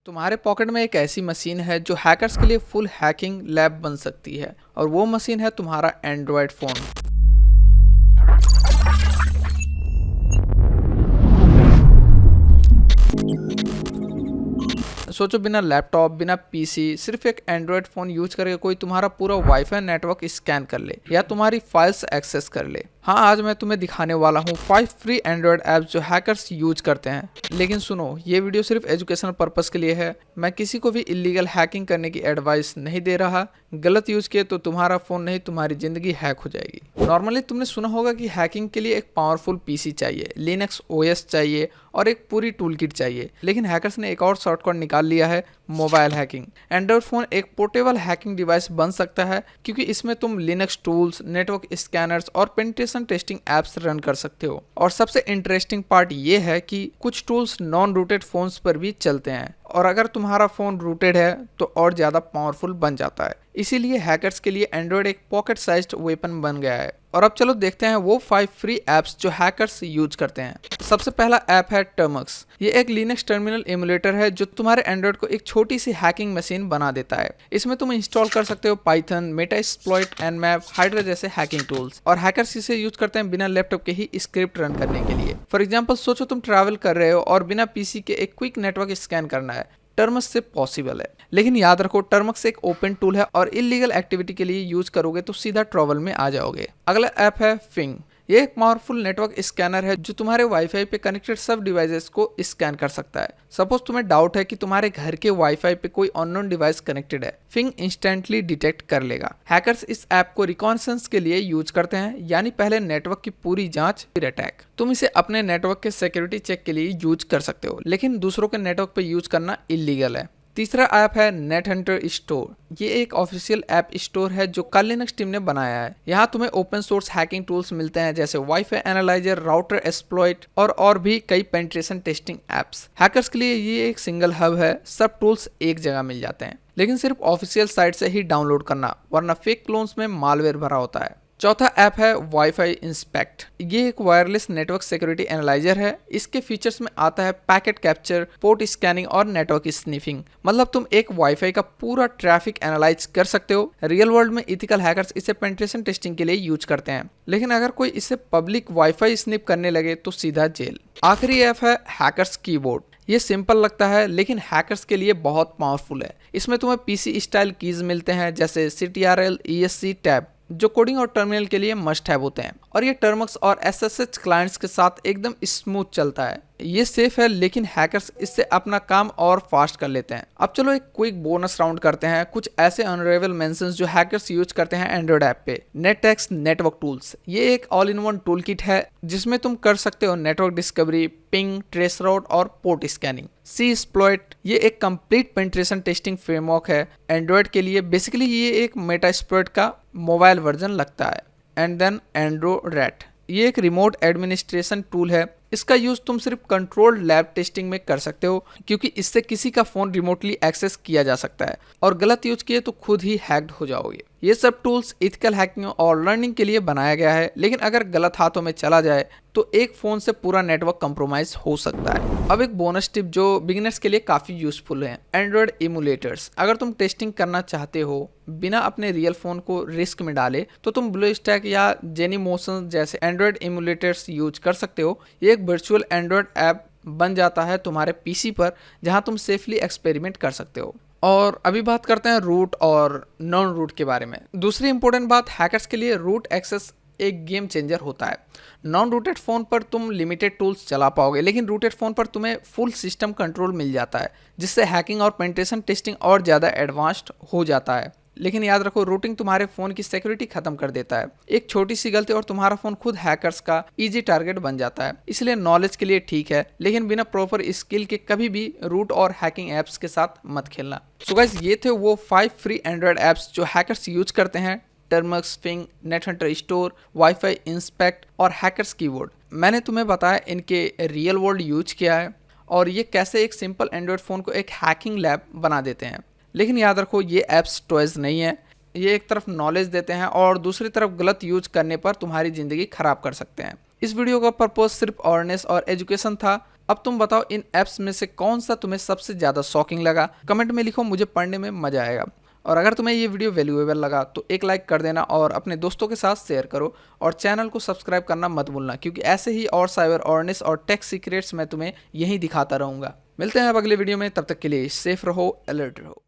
तुम्हारे पॉकेट में एक ऐसी मशीन है जो हैकर्स के लिए फुल हैकिंग लैब बन सकती है और वो मशीन है तुम्हारा एंड्रॉयड फ़ोन। सोचो बिना लैपटॉप बिना पीसी सिर्फ एक एंड्रॉयड फ़ोन यूज करके कोई तुम्हारा पूरा वाईफाई नेटवर्क स्कैन कर ले या तुम्हारी फाइल्स एक्सेस कर ले। हाँ, आज मैं तुम्हें दिखाने वाला हूँ 5 फ्री एंड्रॉयड ऐप्स जो हैकर्स यूज करते हैं। लेकिन सुनो, ये वीडियो सिर्फ एजुकेशनल पर्पस के लिए है। मैं किसी को भी इलीगल हैकिंग करने की एडवाइस नहीं दे रहा। गलत यूज किए तो तुम्हारा फोन नहीं तुम्हारी जिंदगी हैक हो जाएगी। नॉर्मली तुमने सुना होगा कि हैकिंग के लिए एक पावरफुल पीसी चाहिए, लिनक्स ओएस चाहिए और एक पूरी टूल किट चाहिए। लेकिन हैकर्स ने एक और शॉर्टकट निकाल लिया है, मोबाइल हैकिंग। एंड्रॉयड फोन एक पोर्टेबल हैकिंग डिवाइस बन सकता है क्योंकि इसमें तुम लिनक्स टूल्स, नेटवर्क स्कैनर्स और पेनिट्रेशन टेस्टिंग एप्स रन कर सकते हो। और सबसे इंटरेस्टिंग पार्ट ये है कि कुछ टूल्स नॉन रूटेड फोन्स पर भी चलते हैं और अगर तुम्हारा फोन रूटेड है तो और ज्यादा पावरफुल बन जाता है। इसीलिए हैकर्स के लिए एंड्रॉयड एक पॉकेट साइज्ड वेपन बन गया है। और अब चलो देखते हैं वो 5 फ्री एप्स जो हैकर्स यूज करते हैं। सबसे पहला ऐप है टर्मक्स। ये एक लिनक्स टर्मिनल एमुलेटर है जो तुम्हारे एंड्रॉयड को एक छोटी सी हैकिंग मशीन बना देता है। इसमें तुम इंस्टॉल कर सकते हो पाइथन, मेटास्प्लॉइट, एनमैप, हाइड्रा जैसे हैकिंग टूल्स। और हैकर्स इसे यूज करते हैं बिना लैपटॉप के ही स्क्रिप्ट रन करने के लिए। फॉर एग्जाम्पल, सोचो तुम ट्रैवल कर रहे हो और बिना पीसी के एक क्विक नेटवर्क स्कैन करना है। टर्मक्स से पॉसिबल है, लेकिन याद रखो टर्मक्स एक ओपन टूल है और इलीगल एक्टिविटी के लिए यूज करोगे तो सीधा ट्रबल में आ जाओगे। अगला ऐप है फिंग। ये एक पावरफुल नेटवर्क स्कैनर है जो तुम्हारे वाईफाई पे कनेक्टेड सब डिवाइसेस को स्कैन कर सकता है। सपोज तुम्हें डाउट है कि तुम्हारे घर के वाईफाई पे कोई अननोन डिवाइस कनेक्टेड है, फिंग इंस्टेंटली डिटेक्ट कर लेगा। हैकर्स इस ऐप को रिकॉन्सेंस के लिए यूज करते हैं, यानी पहले नेटवर्क की पूरी जांच फिर अटैक। तुम इसे अपने नेटवर्क के सिक्योरिटी चेक के लिए यूज कर सकते हो, लेकिन दूसरों के नेटवर्क पे यूज करना इलीगल है। तीसरा ऐप है नेट हंटर स्टोर। ये एक ऑफिशियल ऐप स्टोर है जो कल लिनक्स टीम ने बनाया है। यहाँ तुम्हें ओपन सोर्स हैकिंग टूल्स मिलते हैं जैसे वाईफाई एनालाइजर, राउटर एक्सप्लॉइट और भी कई पेनिट्रेशन टेस्टिंग एप्स। हैकर्स के लिए ये एक सिंगल हब है, सब टूल्स एक जगह मिल जाते हैं। लेकिन सिर्फ ऑफिशियल साइट से ही डाउनलोड करना, वरना फेक क्लोन्स में मालवेयर भरा होता है। चौथा ऐप है वाईफाई इंस्पेक्ट। ये एक वायरलेस नेटवर्क सिक्योरिटी एनालाइजर है। इसके फीचर्स में आता है पैकेट कैप्चर, पोर्ट स्कैनिंग और नेटवर्क स्निफिंग। मतलब तुम एक वाईफाई का पूरा ट्रैफिक एनालाइज कर सकते हो। रियल वर्ल्ड में इथिकल हैकर्स इसे पेनिट्रेशन टेस्टिंग के लिए यूज करते हैं, लेकिन अगर कोई इसे पब्लिक वाईफाई स्निप करने लगे तो सीधा जेल। आखिरी ऐप है हैकर्स कीबोर्ड। ये सिंपल लगता है लेकिन हैकर्स के लिए बहुत पावरफुल है। इसमें तुम्हें पीसी स्टाइल कीज मिलते हैं जैसे CTRL, ESC, टैब, जो कोडिंग और टर्मिनल के लिए मस्ट हैव होते हैं। और ये टर्मक्स और SSH क्लाइंट्स के साथ एकदम स्मूथ चलता है। ये सेफ है लेकिन हैकर्स इससे अपना काम और फास्ट कर लेते हैं। अब चलो एक क्विक बोनस राउंड करते हैं, कुछ ऐसे अनरेबल मेंशंस जो हैकर्स यूज करते हैं एंड्रॉइड ऐप पे। नेटएक्स नेटवर्क टूल्स। ये एक all in one tool kit है जिसमें तुम कर सकते हो नेटवर्क डिस्कवरी, पिंग, ट्रेस राउट और पोर्ट स्कैनिंग। CSploit, ये एक कंप्लीट पेनिट्रेशन टेस्टिंग फ्रेमवर्क है एंड्रॉइड के लिए। बेसिकली ये एक मेटास्प्लॉइट का मोबाइल वर्जन लगता है। एंड देन एंड्रोरैट, ये एक रिमोट एडमिनिस्ट्रेशन टूल है। इसका यूज तुम सिर्फ कंट्रोल्ड लैब टेस्टिंग में कर सकते हो क्योंकि इससे किसी का फोन रिमोटली एक्सेस किया जा सकता है और गलत यूज किए तो खुद ही हैक्ड हो जाओगे। ये सब टूल्स इथिकल हैकिंग और लर्निंग के लिए बनाया गया है, लेकिन अगर गलत हाथों में चला जाए तो एक फोन से पूरा नेटवर्क कंप्रोमाइज हो सकता है। अब एक बोनस टिप जो बिगिनर्स के लिए काफी यूजफुल है, एंड्रॉयड इमुलेटर्स। अगर तुम टेस्टिंग करना चाहते हो बिना अपने रियल फोन को रिस्क में डाले तो तुम ब्लूस्टैक या जेनीमोशन जैसे एंड्रॉयड इमुलेटर्स यूज कर सकते हो। ये एक वर्चुअल एंड्रॉयड ऐप बन जाता है तुम्हारे पीसी पर जहां तुम सेफली एक्सपेरिमेंट कर सकते हो। और अभी बात करते हैं रूट और नॉन रूट के बारे में। दूसरी इंपॉर्टेंट बात, हैकर्स के लिए रूट एक्सेस एक गेम चेंजर होता है। नॉन रूटेड फोन पर तुम लिमिटेड टूल्स चला पाओगे, लेकिन रूटेड फोन पर तुम्हें फुल सिस्टम कंट्रोल मिल जाता है जिससे हैकिंग और पेनिट्रेशन टेस्टिंग और ज़्यादा एडवांस्ड हो जाता है। लेकिन याद रखो, रूटिंग तुम्हारे फोन की सिक्योरिटी खत्म कर देता है। एक छोटी सी गलती और तुम्हारा फोन खुद हैकर्स का इजी टारगेट बन जाता है। इसलिए नॉलेज के लिए ठीक है, लेकिन बिना प्रॉपर स्किल के कभी भी रूट और हैकिंग एप्स के साथ मत खेलना। सो गाइस, ये थे वो 5 फ्री एंड्रॉयड एप्स जो हैकर्स यूज करते हैं। Termux, Fing, net hunter store, wifi inspect और हैकर्स कीबोर्ड। मैंने तुम्हें बताया इनके रियल वर्ल्ड यूज किया है और ये कैसे एक सिंपल एंड्रॉयड फोन को एक हैकिंग लैब बना देते हैं। लेकिन याद रखो, ये ऐप्स टॉयज नहीं है। ये एक तरफ नॉलेज देते हैं और दूसरी तरफ गलत यूज करने पर तुम्हारी जिंदगी खराब कर सकते हैं। इस वीडियो का पर्पस सिर्फ अवेयरनेस और एजुकेशन था। अब तुम बताओ इन ऐप्स में से कौन सा तुम्हें सबसे ज़्यादा शॉकिंग लगा। कमेंट में लिखो, मुझे पढ़ने में मज़ा आएगा। और अगर तुम्हें ये वीडियो वैल्यूएबल लगा तो एक लाइक कर देना और अपने दोस्तों के साथ शेयर करो और चैनल को सब्सक्राइब करना मत भूलना, क्योंकि ऐसे ही और साइबर ऑर्निस और टेक सीक्रेट्स मैं तुम्हें यहीं दिखाता रहूँगा। मिलते हैं अब अगले वीडियो में, तब तक के लिए सेफ रहो, अलर्ट रहो।